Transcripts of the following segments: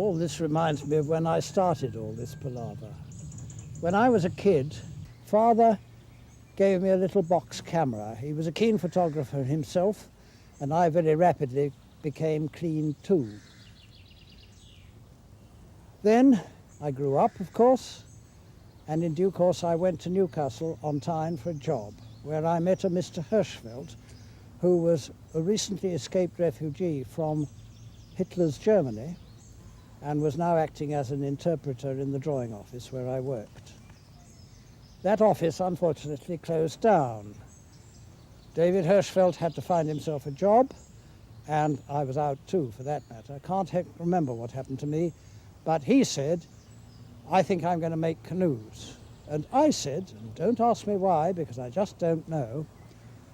All this reminds me of when I started all this palaver. When I was a kid, Father gave me a little box camera. He was a keen photographer himself, and I very rapidly became keen too. Then I grew up, of course, and in due course I went to Newcastle on Tyne for a job, where I met a Mr. Hirschfeld, who was a recently escaped refugee from Hitler's Germany and was now acting as an interpreter in the drawing office where I worked. That office unfortunately closed down. David Hirschfeld had to find himself a job, and I was out too, for that matter. I can't remember what happened to me, but he said, "I think I'm going to make canoes." And I said, and don't ask me why, because I just don't know,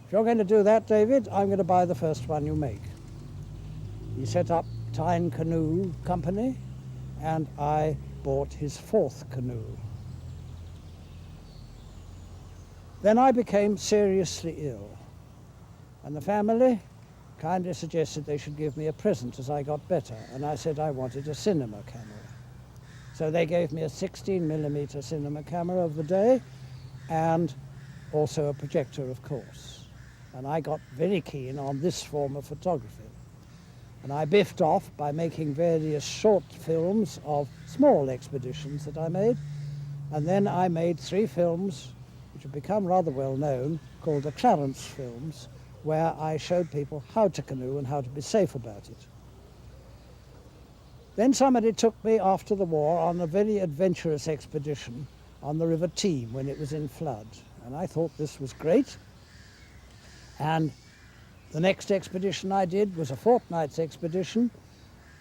"If you're going to do that, David, I'm going to buy the first one you make." He set up Tyne Canoe Company, and I bought his fourth canoe. Then I became seriously ill, and the family kindly suggested they should give me a present as I got better, and I said I wanted a cinema camera. So they gave me a 16mm cinema camera of the day, and also a projector, of course. And I got very keen on this form of photography. And I biffed off by making various short films of small expeditions that I made, and then I made 3 films which have become rather well known, called the Clarence films, where I showed people how to canoe and how to be safe about it. Then somebody took me after the war on a very adventurous expedition on the River Teme when it was in flood, and I thought this was great. And the next expedition I did was a fortnight's expedition.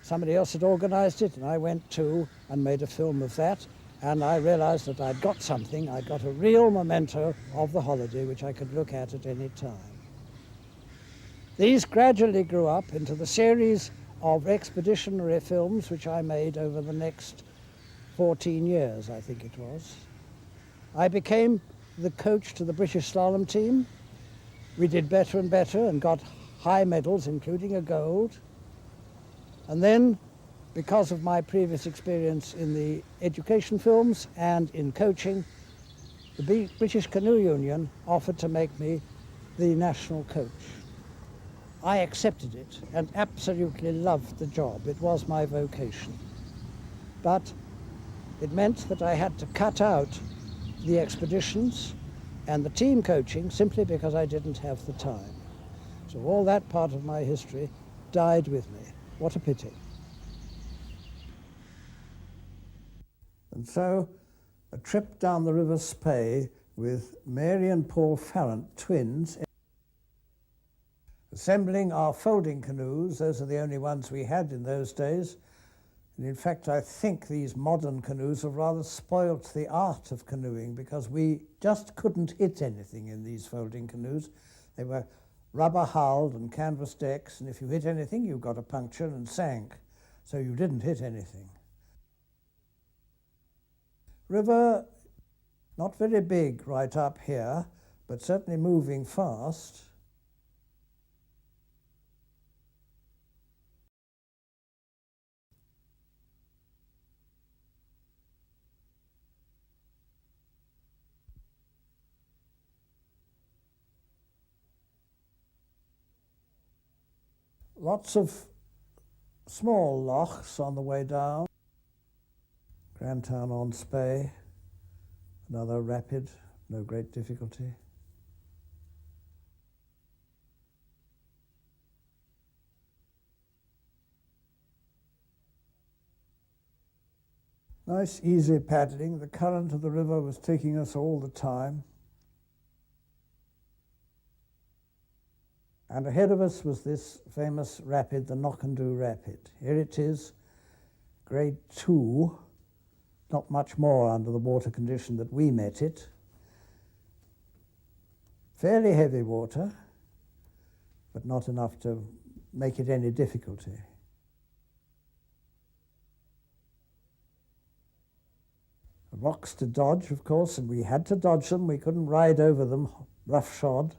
Somebody else had organized it, and I went too and made a film of that. And I realized that I'd got something. I'd got a real memento of the holiday, which I could look at any time. These gradually grew up into the series of expeditionary films which I made over the next 14 years, I think it was. I became the coach to the British slalom team. We did better and better and got high medals, including a gold. And then, because of my previous experience in the education films and in coaching, the British Canoe Union offered to make me the national coach. I accepted it and absolutely loved the job. It was my vocation. But it meant that I had to cut out the expeditions and the team coaching simply because I didn't have the time. So all that part of my history died with me. What a pity. And so a trip down the River Spey with Mary and Paul Farrant, twins, assembling our folding canoes. Those are the only ones we had in those days. And in fact, I think these modern canoes have rather spoilt the art of canoeing, because we just couldn't hit anything in these folding canoes. They were rubber-hulled and canvas decks, and if you hit anything, you got a puncture and sank. So you didn't hit anything. River, not very big right up here, but certainly moving fast. Lots of small lochs on the way down. Grantown on Spey, another rapid, no great difficulty. Nice easy paddling. The current of the river was taking us all the time. And ahead of us was this famous rapid, the Knockandu Rapid. Here it is, grade 2, not much more under the water condition that we met it. Fairly heavy water, but not enough to make it any difficulty. Rocks to dodge, of course, and we had to dodge them. We couldn't ride over them roughshod.